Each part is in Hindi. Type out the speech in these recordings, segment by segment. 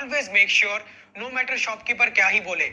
Always make sure, no matter shopkeeper क्या ही बोले,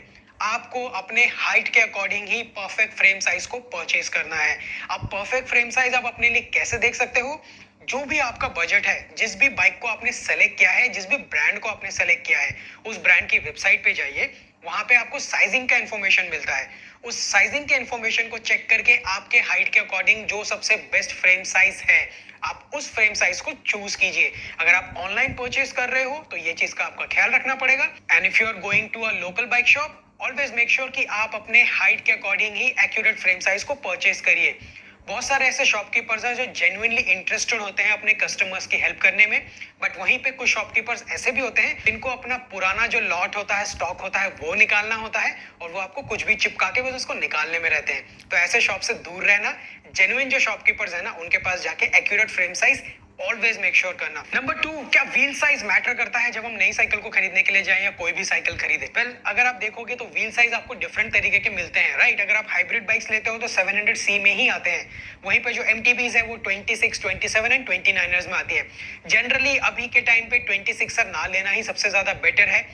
आपको अपने हाइट के अकॉर्डिंग ही परफेक्ट फ्रेम साइज को परचेज करना है। अब परफेक्ट फ्रेम साइज आप अपने लिए कैसे देख सकते हो? जो भी आपका बजट है, जिस भी बाइक को आपने सेलेक्ट किया है, जिस भी ब्रांड को आपने सेलेक्ट किया है, उस ब्रांड की वेबसाइट पे जाइए। वहां पे आपको साइजिंग का इंफॉर्मेशन मिलता है। उस साइजिंग के इंफॉर्मेशन को चेक करके आपके हाइट के अकॉर्डिंग जो सबसे बेस्ट फ्रेम साइज है, आप उस फ्रेम साइज को चूज कीजिए। अगर आप ऑनलाइन परचेज कर रहे हो तो ये चीज का आपका ख्याल रखना पड़ेगा। And if you are going to a local bike shop, always make sure कि आप अपने हाइट के अकॉर्डिंग ही एक्यूरेट फ्रेम साइज को परचेज करिए। बहुत सारे ऐसे शॉपकीपर्स हैं जो जेन्युइनली इंटरेस्टेड होते हैं अपने कस्टमर्स की हेल्प करने में, बट वहीं पे कुछ शॉपकीपर्स ऐसे भी होते हैं जिनको अपना पुराना जो लॉट होता है, स्टॉक होता है, वो निकालना होता है और वो आपको कुछ भी चिपका के बस उसको निकालने में रहते हैं। तो ऐसे शॉप से दूर रहना। जेन्युइन जो शॉपकीपर्स है ना, उनके पास जाके accurate frame size always make sure करना। नंबर 2, क्या व्हील साइज मैटर करता है जब हम नई साइकिल को खरीदने के लिए जाएं या कोई भी साइकिल खरीदे? वेल, अगर आप देखोगे तो व्हील साइज आपको डिफरेंट तरीके के मिलते हैं, राइट? अगर आप हाइब्रिड बाइक्स लेते हो तो 700C में ही आते हैं। वहीं पे जो MTBs है वो 26, 27 एंड 29ers में आती है। जनरली अभी के टाइम पे 26 ना लेना ही सबसे ज्यादा बेटर है।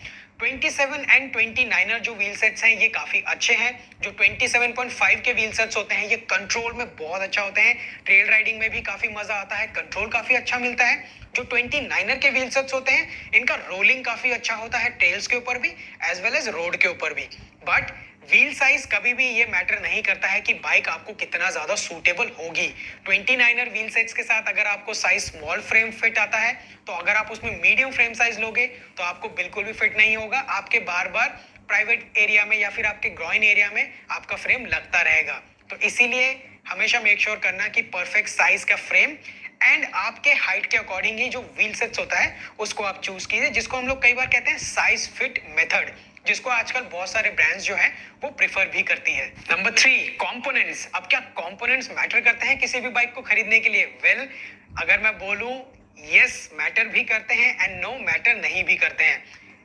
27 एंड 29er जो व्हील सेट्स हैं ये काफी अच्छे हैं। जो 27.5 के व्हील सेट्स होते हैं ये कंट्रोल में बहुत अच्छा होते हैं, ट्रेल राइडिंग में भी काफी मजा आता है, कंट्रोल काफी अच्छा मिलता है। जो 29er के व्हील सेट्स होते हैं इनका रोलिंग काफी अच्छा होता है, ट्रेल्स के ऊपर भी एज वेल एज रोड के ऊपर भी। बट व्हील साइज कभी भी ये मैटर नहीं करता है कि बाइक आपको कितना ज्यादा सूटेबल होगी। 29er व्हील सेट्स के साथ अगर आपको साइज स्मॉल फ्रेम फिट आता है, तो अगर आप उसमें मीडियम फ्रेम साइज लोगे तो आपको बिल्कुल भी फिट नहीं होगा। आपके बार बार प्राइवेट एरिया में या फिर आपके ग्रॉइन एरिया में आपका फ्रेम लगता रहेगा। तो इसीलिए हमेशा मेक श्योर करना कि परफेक्ट साइज का फ्रेम एंड आपके हाइट के अकॉर्डिंग ही जो व्हील सेट्स होता है उसको आप चूज कीजिए, जिसको हम लोग कई बार कहते हैं साइज फिट मेथड, जिसको आजकल बहुत सारे ब्रांड्स जो हैं वो प्रेफर भी करती है। Number 3, components. अब क्या कंपोनेंट्स मैटर करते हैं किसी भी बाइक को खरीदने के लिए? वेल, अगर मैं बोलूं यस मैटर भी करते हैं एंड नो मैटर नहीं भी करते हैं।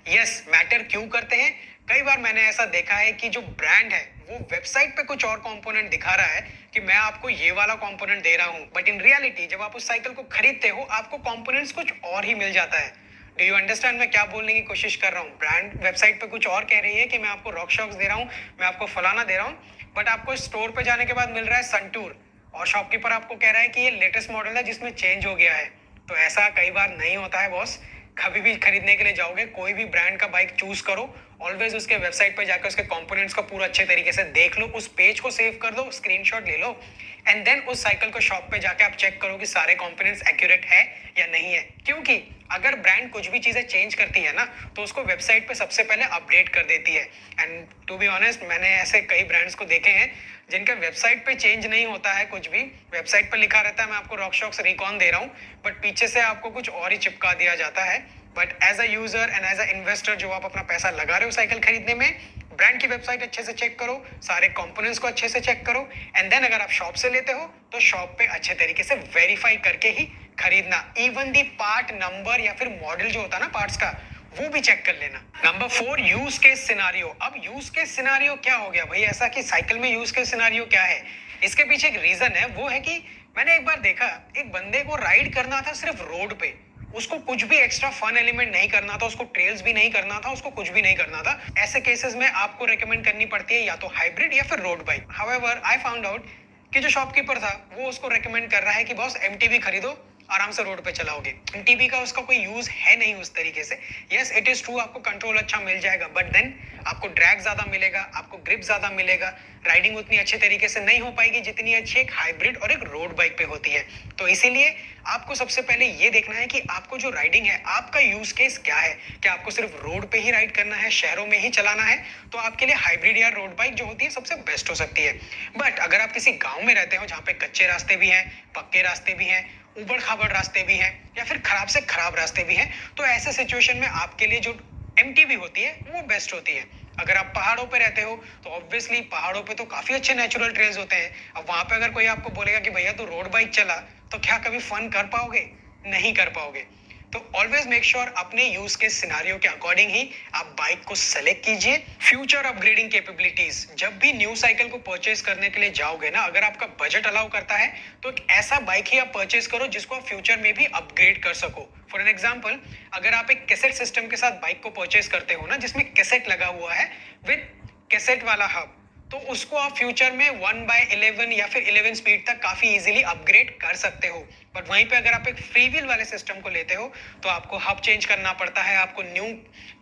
यस मैटर क्यों करते हैं? कई बार मैंने ऐसा देखा है कि जो ब्रांड है वो वेबसाइट पे कुछ और कंपोनेंट दिखा रहा है कि मैं आपको ये वाला कंपोनेंट दे रहा हूं, बट इन रियलिटी जब आप उस साइकिल को खरीदते हो आपको कंपोनेंट्स कुछ और ही मिल जाता है। डू यू अंडरस्टैंड मैं क्या बोलने की कोशिश कर रहा हूँ? ब्रांड वेबसाइट पे कुछ और कह रही है कि मैं आपको रॉक शॉक्स दे रहा हूँ, मैं आपको फलाना दे रहा हूँ, बट आपको स्टोर पे जाने के बाद मिल रहा है सनटूर और शॉपकीपर आपको कह रहा है कि ये लेटेस्ट मॉडल है जिसमें चेंज हो गया है। तो ऐसा कई बार नहीं होता है बॉस। कभी भी खरीदने के लिए जाओगे, कोई भी ब्रांड का बाइक चूज करो, ऑलवेज उसके वेबसाइट पर जाकर उसके कंपोनेंट्स को पूरा अच्छे तरीके से देख लो, उस पेज को सेव कर दो, स्क्रीनशॉट ले लो एंड देन उस साइकिल को शॉप पे जाके आप चेक करो कि सारे कंपोनेंट्स एक्यूरेट है या नहीं है। क्योंकि अगर ब्रांड कुछ भी चीजें चेंज करती है ना तो उसको वेबसाइट पे सबसे पहले अपडेट कर देती है। एंड टू बी ऑनेस्ट, मैंने ऐसे कई ब्रांड्स को देखे हैं जिनके वेबसाइट पे चेंज नहीं होता है कुछ भी। वेबसाइट पे लिखा रहता है मैं आपको रॉक शॉक्स रिकॉन दे रहा हूँ, बट पीछे से आपको कुछ और ही चिपका दिया जाता है। But as a user and as a investor जो आप अपना पैसा लगा रहे हो साइकिल खरीदने में, ब्रांड की वेबसाइट अच्छे से चेक करो, सारे कंपोनेंट्स को अच्छे से चेक करो एंड देन अगर आप शॉप से लेते हो तो शॉप पे अच्छे तरीके से वेरीफाई करके ही खरीदना। इवन दी पार्ट नंबर या फिर मॉडल जो होता है ना पार्ट्स का, वो भी चेक कर लेना। Number 4, use case scenario. अब यूज केस सिनारियो क्या हो गया भाई? ऐसा कि साइकिल में यूज केस सिनारियो क्या है? इसके पीछे एक रीजन है, वो है कि मैंने एक बार देखा एक बंदे को राइड करना था सिर्फ रोड पे, उसको कुछ भी एक्स्ट्रा फन एलिमेंट नहीं करना था, उसको ट्रेल्स भी नहीं करना था, उसको कुछ भी नहीं करना था। ऐसे केसेस में आपको रेकमेंड करनी पड़ती है या तो हाइब्रिड या फिर road bike. However I found out कि जो शॉपकीपर था वो उसको रेकमेंड कर रहा है कि बॉस MTB खरीदो, आराम से रोड पे चलाओगे। MTB का उसका कोई यूज है नहीं उस तरीके से। यस इट इज ट्रू, आपको कंट्रोल अच्छा मिल जाएगा, बट देन आपको ड्रैग ज्यादा मिलेगा, आपको ग्रिप ज्यादा मिलेगा, राइडिंग उतनी अच्छे तरीके से नहीं हो पाएगी जितनी अच्छी एक हाइब्रिड और एक रोड बाइक पे होती है। तो इसीलिए आपको सबसे पहले ये देखना है कि आपको जो राइडिंग है आपका यूज केस क्या है। क्या आपको सिर्फ रोड पे ही राइड करना है, शहरों में ही चलाना है, तो आपके लिए हाइब्रिड या रोड बाइक जो होती है सबसे बेस्ट हो सकती है। बट अगर आप किसी गांव में रहते हो जहाँ पे कच्चे रास्ते भी हैं, पक्के रास्ते भी हैं, उबड़ खाबड़ रास्ते भी हैं या फिर खराब से खराब रास्ते भी हैं, तो ऐसे सिचुएशन में आपके लिए जो MTB होती है वो बेस्ट होती है। अगर आप पहाड़ों पे रहते हो तो ऑब्वियसली पहाड़ों पे तो काफी अच्छे नेचुरल ट्रेल्स होते हैं। अब वहां पे अगर कोई आपको बोलेगा कि भैया तू रोड बाइक चला, तो क्या कभी फन कर पाओगे? नहीं कर पाओगे। तो ऑलवेज मेक श्योर अपने यूज के सिनारियो के अकॉर्डिंग ही आप बाइक को सेलेक्ट कीजिए। फ्यूचर अपग्रेडिंग कैपेबिलिटीज, जब भी न्यू साइकिल को परचेस करने के लिए जाओगे ना, अगर आपका बजट अलाउ करता है तो एक ऐसा बाइक ही आप परचेस करो जिसको आप फ्यूचर में भी अपग्रेड कर सको। फॉर एन एग्जाम्पल, अगर आप एक कैसेट सिस्टम के साथ बाइक को परचेस करते हो ना, जिसमें कैसेट लगा हुआ है विद कैसेट वाला हब, तो उसको आप फ्यूचर में 1/11 या फिर 11 स्पीड तक काफी इजीली अपग्रेड कर सकते हो। बट वहीं पे अगर आप एक फ्री व्हील वाले सिस्टम को लेते हो तो आपको हब चेंज करना पड़ता है, आपको न्यू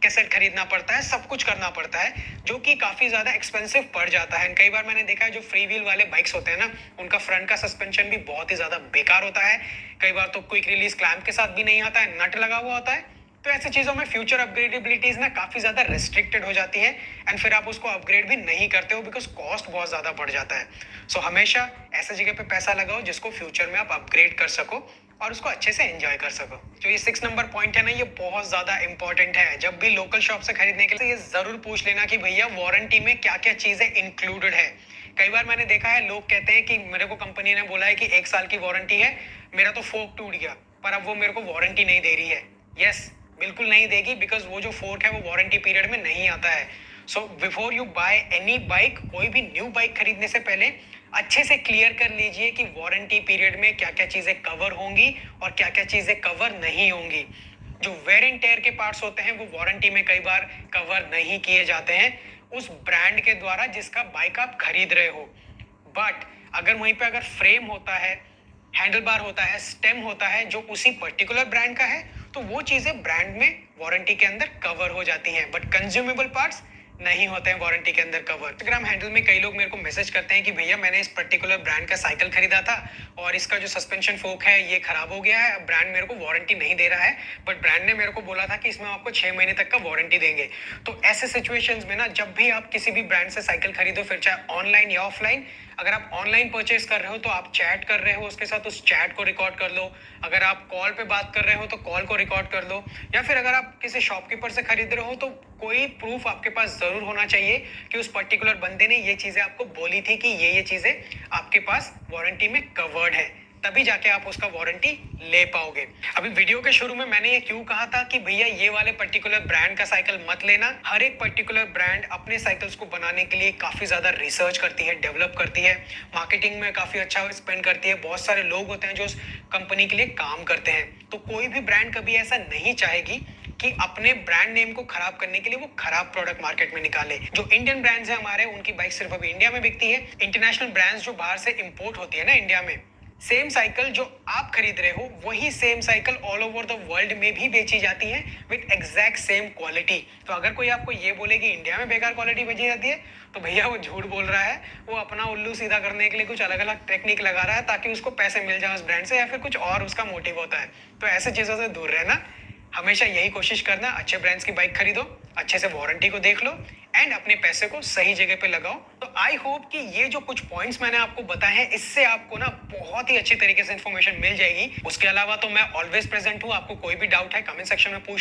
कैसेट खरीदना पड़ता है, सब कुछ करना पड़ता है, जो कि काफी ज्यादा एक्सपेंसिव पड़ जाता है। कई बार मैंने देखा है जो फ्री व्हील वाले बाइक्स होते हैं ना, उनका फ्रंट का सस्पेंशन भी बहुत ही ज्यादा बेकार होता है। कई बार तो क्विक रिलीज क्लैंप के साथ भी नहीं आता है, नट लगा हुआ होता है। तो ऐसी चीजों में फ्यूचर अपग्रेडेबिलिटीज ना काफी ज्यादा रेस्ट्रिक्टेड हो जाती है एंड फिर आप उसको अपग्रेड भी नहीं करते हो बिकॉज कॉस्ट बहुत ज्यादा बढ़ जाता है। सो हमेशा ऐसे जगह पे पैसा लगाओ जिसको फ्यूचर में आप अपग्रेड कर सको और उसको अच्छे से एंजॉय कर सको। जो ये 6 नंबर पॉइंट है ना, ये बहुत ज्यादा इंपॉर्टेंट है। जब भी लोकल शॉप से खरीदने के लिए ये जरूर पूछ लेना कि भैया वारंटी में क्या क्या चीजें इंक्लूडेड है। कई बार मैंने देखा है लोग कहते हैं कि मेरे को कंपनी ने बोला है कि 1 साल की वारंटी है, मेरा तो फोर्क टूट गया, पर अब वो मेरे को वारंटी नहीं दे रही है। यस, बिल्कुल नहीं देगी बिकॉज वो जो फोर्क है वो वारंटी पीरियड में नहीं आता है। So before you by any bike, कोई भी न्यू बाइक खरीदने से पहले अच्छे से क्लियर कर लीजिए कि वारंटी पीरियड में क्या क्या चीजें कवर होंगी और क्या क्या चीजें कवर नहीं होंगी। जो वेयर एंड टेयर के पार्ट्स होते हैं वो वारंटी में कई बार कवर नहीं किए जाते हैं उस ब्रांड के द्वारा जिसका बाइक आप खरीद रहे हो। बट अगर वहीं पे अगर फ्रेम होता है, हैंडल बार होता है, स्टेम होता है जो उसी पर्टिकुलर ब्रांड का है, तो वो चीजें ब्रांड में वारंटी के अंदर कवर हो जाती हैं। बट कंज्यूमेबल पार्ट्स नहीं होते हैं वारंटी के अंदर कवर। इंस्टाग्राम हैंडल में कई लोग मेरे को मैसेज करते हैं कि भैया मैंने इस पर्टिकुलर ब्रांड का साइकिल खरीदा था और इसका जो सस्पेंशन फोक है ये खराब हो गया है, अब ब्रांड मेरे को वारंटी नहीं दे रहा है, बट ब्रांड ने मेरे को बोला था कि इसमें आपको 6 महीने तक का वारंटी देंगे। तो ऐसे सिचुएशंस में ना, जब भी आप किसी भी ब्रांड से साइकिल खरीदो, फिर चाहे ऑनलाइन या ऑफलाइन, अगर आप ऑनलाइन परचेस कर रहे हो तो आप चैट कर रहे हो उसके साथ, उस चैट को रिकॉर्ड कर लो। अगर आप कॉल पे बात कर रहे हो तो कॉल को रिकॉर्ड कर लो, या फिर अगर आप किसी शॉपकीपर से खरीद रहे हो तो कोई प्रूफ आपके पास जरूर होना चाहिए कि उस पर्टिकुलर बंदे ने ये चीजें आपको बोली थी कि ये चीजें आपके पास वारंटी में कवर्ड है, तभी जाके आप उसका वारंटी ले पाओगे। अभी वीडियो के शुरू में मैंने ये क्यों कहा था कि भैया ये वाले पर्टिकुलर ब्रांड का साइकिल मत लेना। हर एक पर्टिकुलर ब्रांड अपने साइकिल्स को बनाने के लिए काफी ज्यादा रिसर्च करती है, डेवलप करती है, मार्केटिंग में काफी अच्छा स्पेंड करती है। बहुत सारे लोग होते हैं जो उस कंपनी के लिए काम करते हैं। तो कोई भी ब्रांड कभी ऐसा नहीं चाहेगी कि अपने ब्रांड नेम को खराब करने के लिए वो खराब प्रोडक्ट मार्केट में निकाले। जो इंडियन ब्रांड्स हैं हमारे, उनकी बाइक सिर्फ अभी इंडिया में बिकती है। इंटरनेशनल ब्रांड्स जो बाहर से इंपोर्ट होती है ना इंडिया में, सेम साइकिल जो आप खरीद रहे हो वही same cycle all over the world में भी बेची जाती है विद एग्जैक्ट सेम क्वालिटी। तो अगर कोई आपको ये बोले कि इंडिया में बेकार क्वालिटी बेची जाती है, तो भैया वो झूठ बोल रहा है। वो अपना उल्लू सीधा करने के लिए कुछ अलग अलग टेक्निक लगा रहा है ताकि उसको पैसे मिल जाए उस ब्रांड से, या फिर कुछ और उसका मोटिव होता है। तो ऐसे चीजों से दूर रहना, हमेशा यही कोशिश करना, अच्छे ब्रांड्स की बाइक खरीदो, अच्छे से वारंटी को देख लो एंड अपने पैसे को सही जगह पे लगाओ। तो आई होप कि ये जो कुछ पॉइंट्स मैंने आपको बताए हैं, इससे आपको ना बहुत ही अच्छी तरीके से इंफॉर्मेशन मिल जाएगी। उसके अलावा तो मैं ऑलवेज प्रेजेंट हूँ, आपको कोई भी डाउट है कमेंट सेक्शन में पूछ